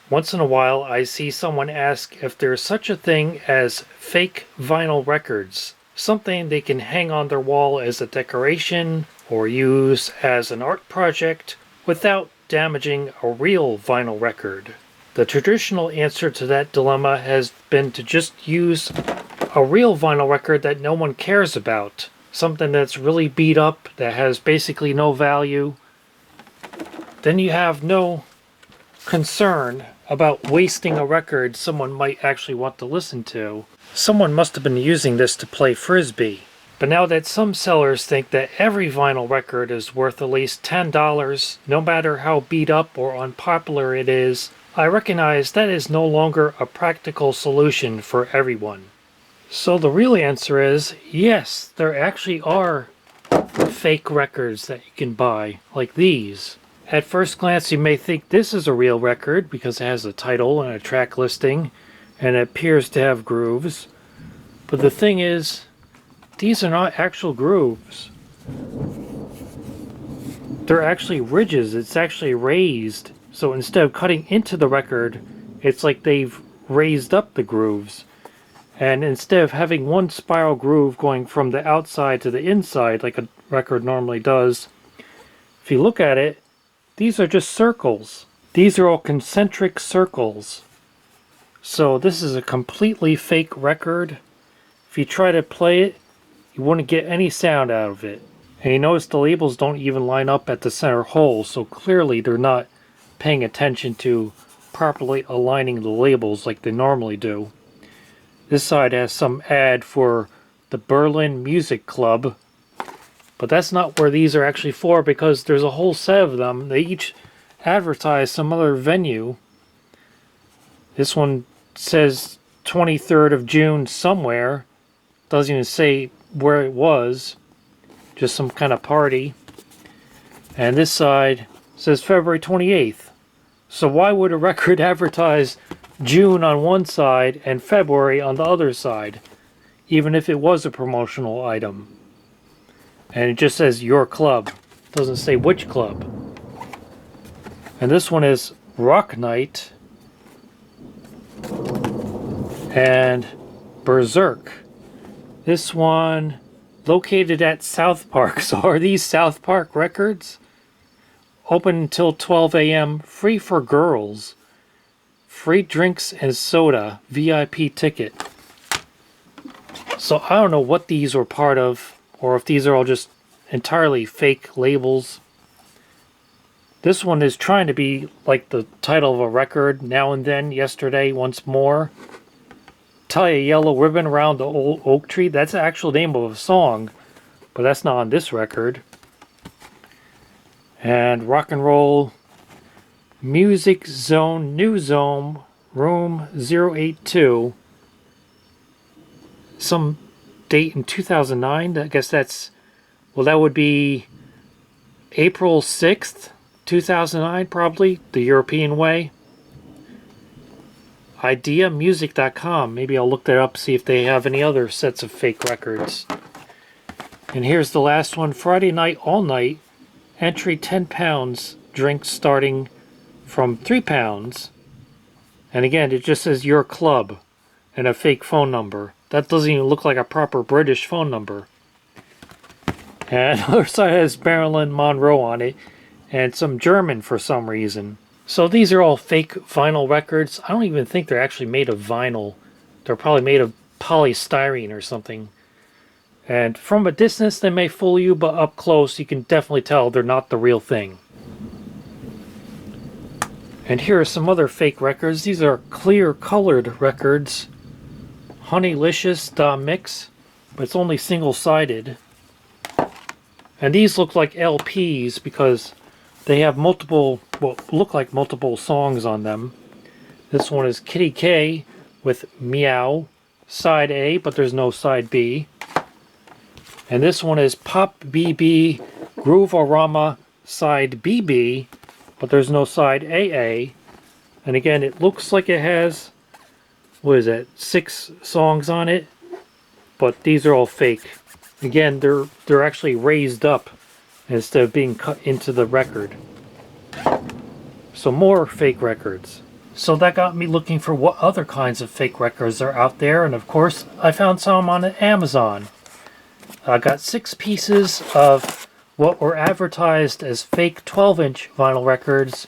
Once in a while, I see someone ask if there's such a thing as fake vinyl records, something they can hang on their wall as a decoration or use as an art project without damaging a real vinyl record. The traditional answer to that dilemma has been to just use a real vinyl record that no one cares about, something that's really beat up, that has basically no value. Then you have no concern about wasting a record someone might actually want to listen to. Someone must have been using this to play frisbee. But now that some sellers think that every vinyl record is worth at least $10, no matter how beat up or unpopular it is, I recognize that is no longer a practical solution for everyone. So the real answer is, yes, there actually are fake records that you can buy, like these. At first glance, you may think this is a real record because it has a title and a track listing, and it appears to have grooves. But the thing is, these are not actual grooves. They're actually ridges. It's actually raised. So instead of cutting into the record, it's like they've raised up the grooves. And instead of having one spiral groove going from the outside to the inside like a record normally does, if you look at it, these are just circles. These are all concentric circles. So this is a completely fake record. If you try to play it, you wouldn't get any sound out of it. And you notice the labels don't even line up at the center hole, so clearly they're not paying attention to properly aligning the labels like they normally do. This side has some ad for the Berlin Music Club, but that's not where these are actually for, because there's a whole set of them. They each advertise some other venue. This one says 23rd of June somewhere. Doesn't even say where it was. Just some kind of party. And this side says February 28th. So why would a record advertise June on one side and February on the other side, even if it was a promotional item? And it just says your club. It doesn't say which club. And this one is Rock Night and Berserk. This one located at South Park. So are these South Park records? Open until 12 a.m. Free for girls. Free drinks and soda. VIP ticket. So I don't know what these were part of, or if these are all just entirely fake labels. This one is trying to be like the title of a record, Now and Then, Yesterday, Once More. Tie a yellow ribbon around the old oak tree. That's the actual name of a song, but that's not on this record. And Rock and Roll Music Zone, New Zone, Room 082. Some date in 2009. I guess that's, well, that would be April 6th, 2009, probably, the European way. Ideamusic.com. Maybe I'll look that up, see if they have any other sets of fake records. And here's the last one. Friday night, all night. Entry £10. Drinks starting from £3. And again, it just says your club and a fake phone number. That doesn't even look like a proper British phone number. And the other side has Marilyn Monroe on it, and some German for some reason. So these are all fake vinyl records. I don't even think they're actually made of vinyl. They're probably made of polystyrene or something. And from a distance they may fool you, but up close you can definitely tell they're not the real thing. And here are some other fake records. These are clear colored records. Honeylicious Da Mix, but it's only single-sided. And these look like LPs because they have multiple, well, look like multiple songs on them. This one is Kitty K with Meow, side A, but there's no side B. And this one is Pop BB Groovorama, side BB, but there's no side AA. And again, it looks like it has, what is that, 6 songs on it, but these are all fake. Again, they're actually raised up instead of being cut into the record. So more fake records. So that got me looking for what other kinds of fake records are out there, and of course I found some on Amazon. I got 6 pieces of what were advertised as fake 12-inch vinyl records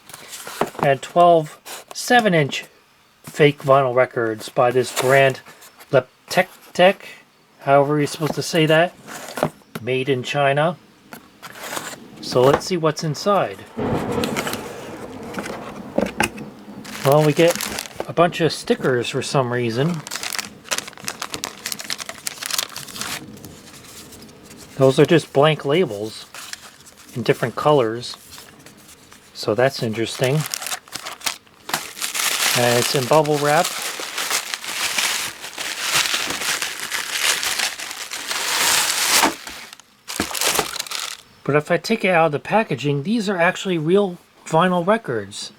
and 12 7-inch fake vinyl records by this brand Leptec, however you're supposed to say that, made in China. So let's see what's inside. Well, we get a bunch of stickers for some reason. Those are just blank labels in different colors. So that's interesting. And it's in bubble wrap. But if I take it out of the packaging, these are actually real vinyl records.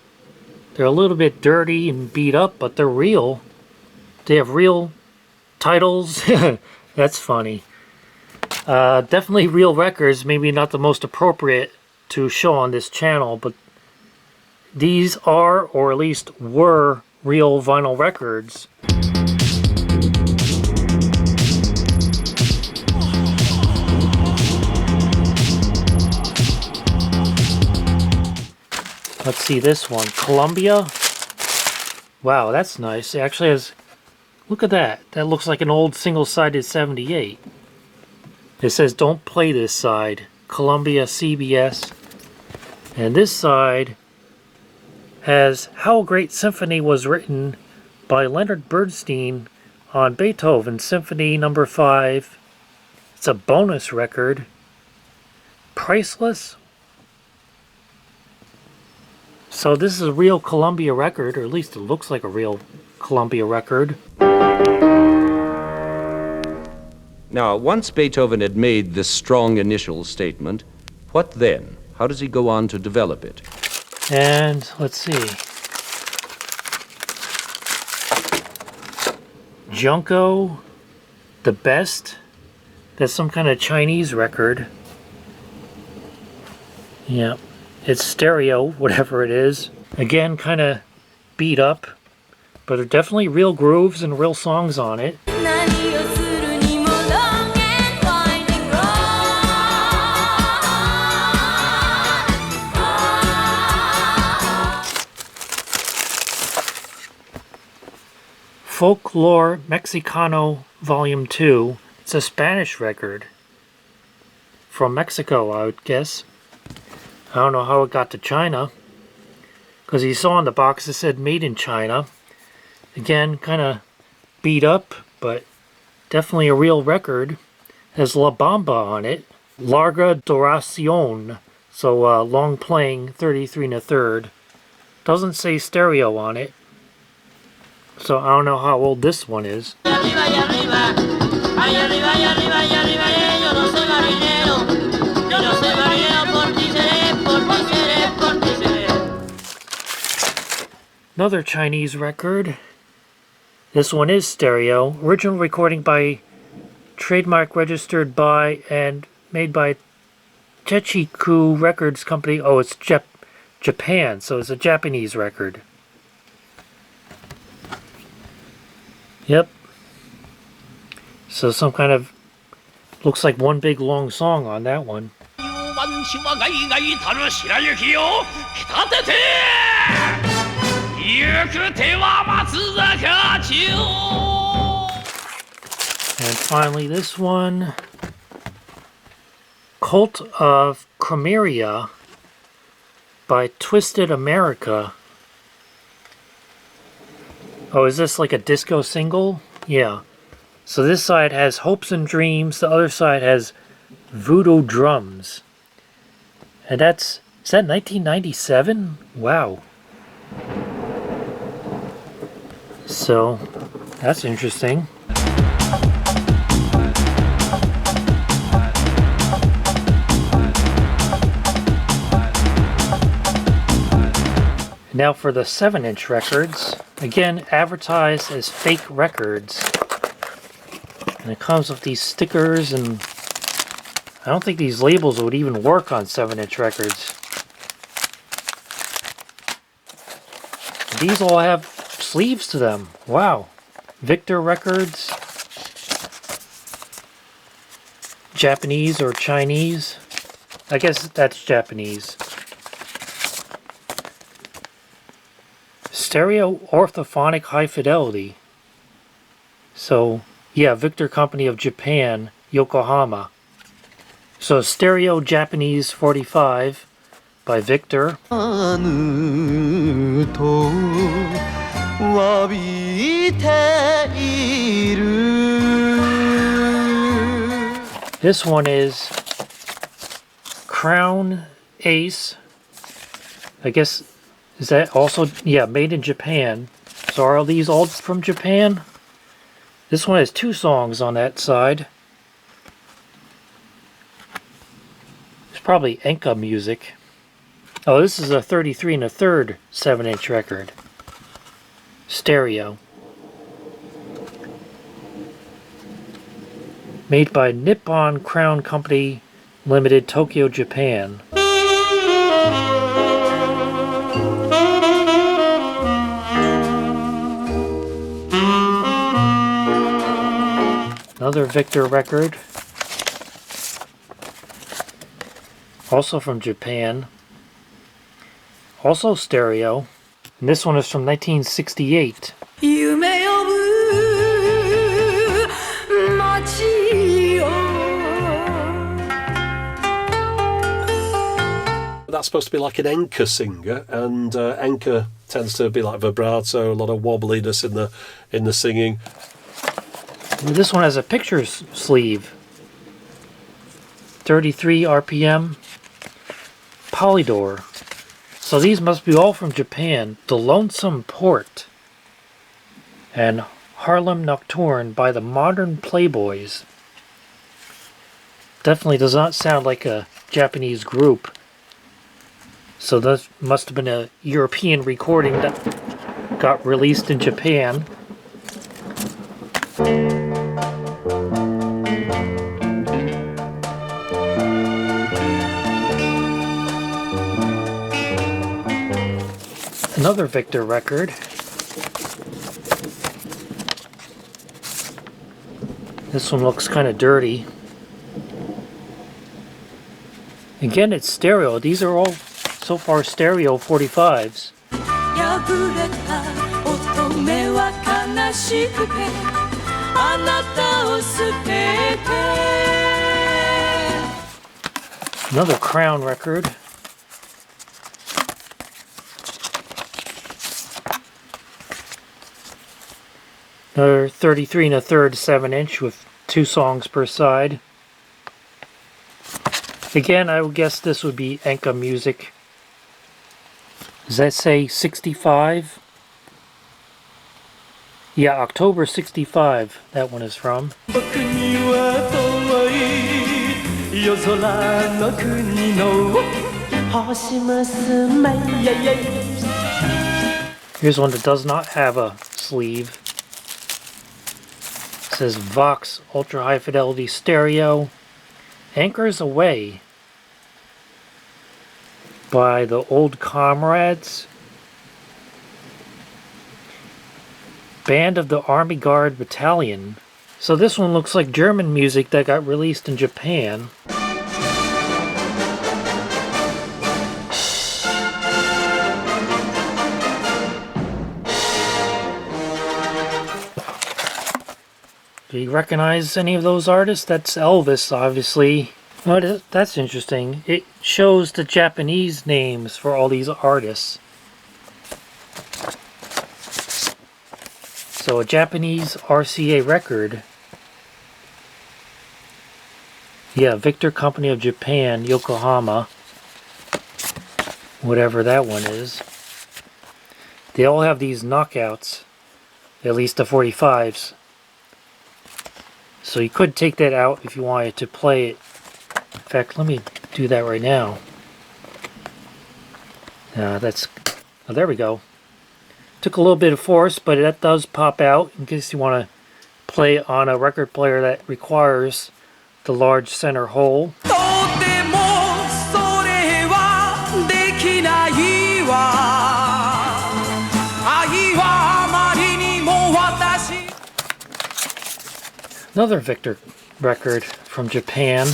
They're a little bit dirty and beat up, but they're real. They have real titles. That's funny. Definitely real records, maybe not the most appropriate to show on this channel, but these are, or at least were, real vinyl records. Let's see this one. Columbia. Wow, that's nice. It actually has... Look at that. That looks like an old single-sided 78. It says, don't play this side. Columbia CBS. And this side has How a Great Symphony Was Written by Leonard Bernstein on Beethoven Symphony No. 5. It's a bonus record. Priceless. So this is a real Columbia record, or at least it looks like a real Columbia record. Now, once Beethoven had made this strong initial statement, what then? How does he go on to develop it? And let's see. Junko, The Best. That's some kind of Chinese record. Yeah. It's stereo, whatever it is. Again, kind of beat up, but there are definitely real grooves and real songs on it. Folklore Mexicano Volume 2. It's a Spanish record. From Mexico, I would guess. I don't know how it got to China, because you saw on the box it said made in China. Again, kind of beat up, but definitely a real record. Has La Bamba on it. Larga Duración, so long playing, 33 1/3. Doesn't say stereo on it, so I don't know how old this one is. Another Chinese record. This one is stereo. Original recording by, trademark registered by, and made by Chechiku Records Company. Oh, it's Japan, so it's a Japanese record. Yep. So some kind of, looks like one big long song on that one. And finally this one, Cult of Chromeria by Twisted America. Oh, is this like a disco single? Yeah. So this side has Hopes and Dreams, the other side has Voodoo Drums. And is that 1997? Wow. So, that's interesting. Now for the 7-inch records. Again, advertised as fake records. And it comes with these stickers, and I don't think these labels would even work on 7-inch records. these all have sleeves to them. Wow. Victor Records. Japanese or Chinese. I guess that's Japanese. Stereo Orthophonic High Fidelity. So, yeah, Victor Company of Japan, Yokohama. So, Stereo Japanese 45 by Victor. This one is Crown Ace. I guess, is that also, yeah, made in Japan. So are these all from Japan? This one has 2 songs on that side. It's probably Enka music. Oh, this is a 33 1/3 7-inch record. Stereo. Made by Nippon Crown Company Limited, Tokyo, Japan. Another Victor record. Also from Japan. Also stereo. And this one is from 1968. That's supposed to be like an Enka singer, and Enka tends to be like vibrato, a lot of wobbliness in the singing. This one has a picture sleeve. 33 RPM. Polydor. So these must be all from Japan. The Lonesome Port and Harlem Nocturne by the Modern Playboys. Definitely does not sound like a Japanese group. So that must have been a European recording that got released in Japan. Another Victor record. This one looks kind of dirty. Again, it's stereo. These are all so far stereo 45s. Another Crown record. Another 33 1/3 7-inch with 2 songs per side. Again, I would guess this would be Enka music. Does that say 65? Yeah, October 65, that one is from. Here's one that does not have a sleeve. It says Vox Ultra High Fidelity Stereo. Anchors Away by the Old Comrades. Band of the Army Guard Battalion. So this one looks like German music that got released in Japan. Do you recognize any of those artists? That's Elvis, obviously. Well, that's interesting. It shows the Japanese names for all these artists. So a Japanese RCA record. Yeah, Victor Company of Japan, Yokohama. Whatever that one is. They all have these knockouts. At least the 45s. So you could take that out if you wanted to play it. In fact, let me do that right now. Oh, there we go. Took a little bit of force, but that does pop out in case you want to play it on a record player that requires the large center hole. Another Victor record from Japan.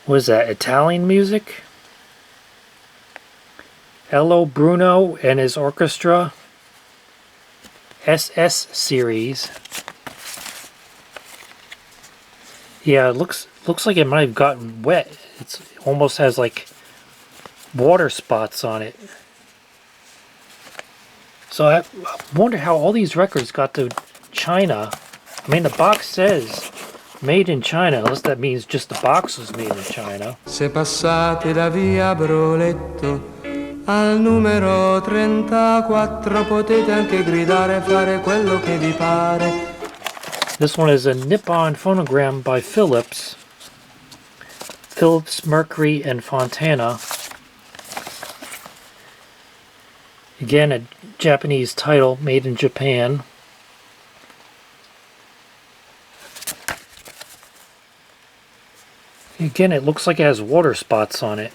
What is that? Italian music? Ello Bruno and his orchestra. SS series. Yeah, it looks like it might have gotten wet. It almost has like water spots on it. So I wonder how all these records got to China. I mean, the box says made in China, unless that means just the box was made in China. Se passate da via Broletto al numero 34 potete anche gridare e fare quello che vi pare. This one is a Nippon phonogram by Philips. Philips, Mercury, and Fontana. Again, a Japanese title made in Japan. Again, it looks like it has water spots on it.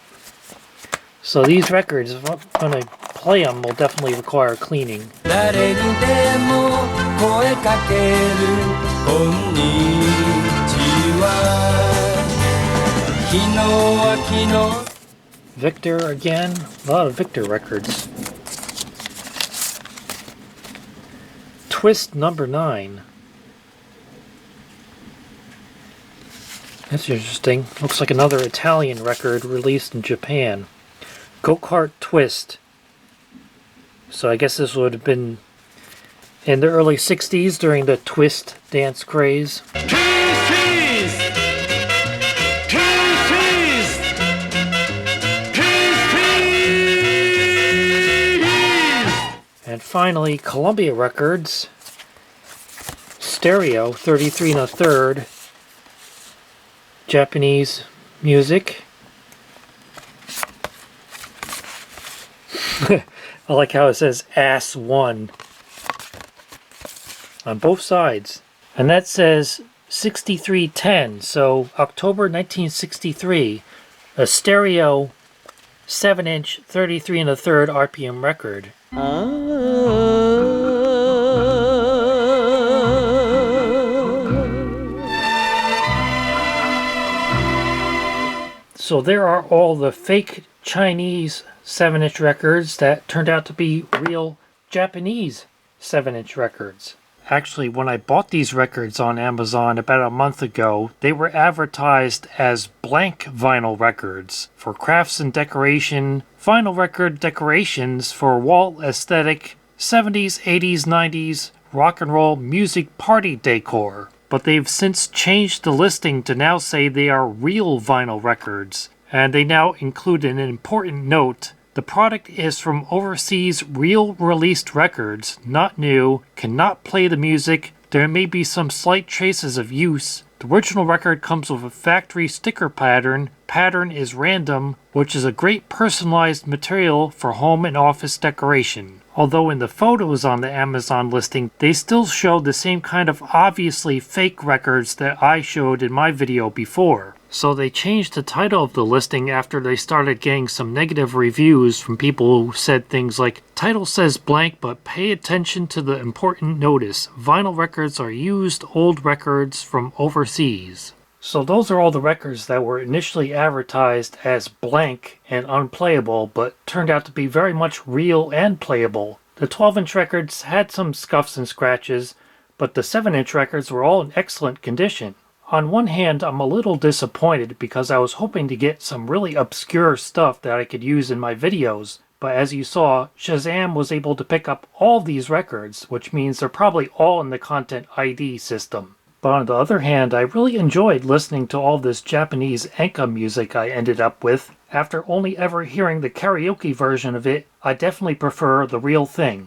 So these records, if I'm going to play them, will definitely require cleaning. Victor again. A lot of Victor records. Twist number 9. That's interesting. Looks like another Italian record released in Japan. Go-Kart Twist. So I guess this would have been in the early 60s during the twist dance craze. And finally, Columbia Records. Stereo, 33 1/3. Japanese music. I like how it says Ass 1 on both sides. And that says 6310, so October 1963, a stereo 7-inch 33 1/3 RPM record. So there are all the fake Chinese 7-inch records that turned out to be real Japanese 7-inch records. Actually, when I bought these records on Amazon about a month ago, they were advertised as blank vinyl records for crafts and decoration, vinyl record decorations for wall aesthetic, 70s, 80s, 90s, rock and roll music party decor. But they've since changed the listing to now say they are real vinyl records, and they now include an important note. The product is from overseas real released records, not new, cannot play the music, there may be some slight traces of use. The original record comes with a factory sticker pattern is random, which is a great personalized material for home and office decoration. Although in the photos on the Amazon listing, they still show the same kind of obviously fake records that I showed in my video before. So they changed the title of the listing after they started getting some negative reviews from people who said things like, title says blank, but pay attention to the important notice. Vinyl records are used old records from overseas. So those are all the records that were initially advertised as blank and unplayable, but turned out to be very much real and playable. The 12-inch records had some scuffs and scratches, but the 7-inch records were all in excellent condition. On one hand, I'm a little disappointed because I was hoping to get some really obscure stuff that I could use in my videos, but as you saw, Shazam was able to pick up all these records, which means they're probably all in the Content ID system. But on the other hand, I really enjoyed listening to all this Japanese enka music I ended up with. After only ever hearing the karaoke version of it, I definitely prefer the real thing.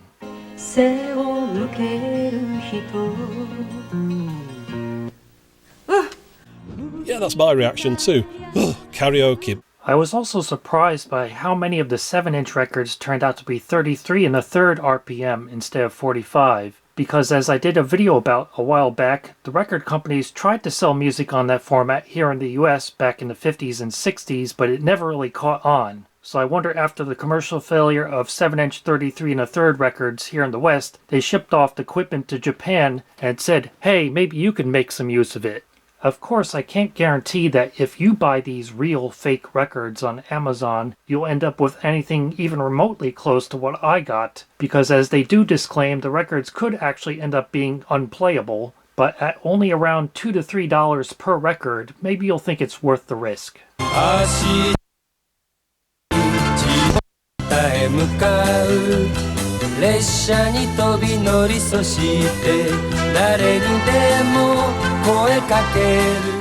Yeah, that's my reaction too. Ugh, karaoke. I was also surprised by how many of the 7-inch records turned out to be 33 1/3 RPM instead of 45. Because as I did a video about a while back, the record companies tried to sell music on that format here in the US back in the 50s and 60s, but it never really caught on. So I wonder after the commercial failure of 7-inch 33 1/3 records here in the West, they shipped off the equipment to Japan and said, hey, maybe you can make some use of it. Of course, I can't guarantee that if you buy these real fake records on Amazon, you'll end up with anything even remotely close to what I got, because as they do disclaim, the records could actually end up being unplayable, but at only around $2 to $3 per record, maybe you'll think it's worth the risk. へ向かう列車に飛び乗りそして誰にでも声かける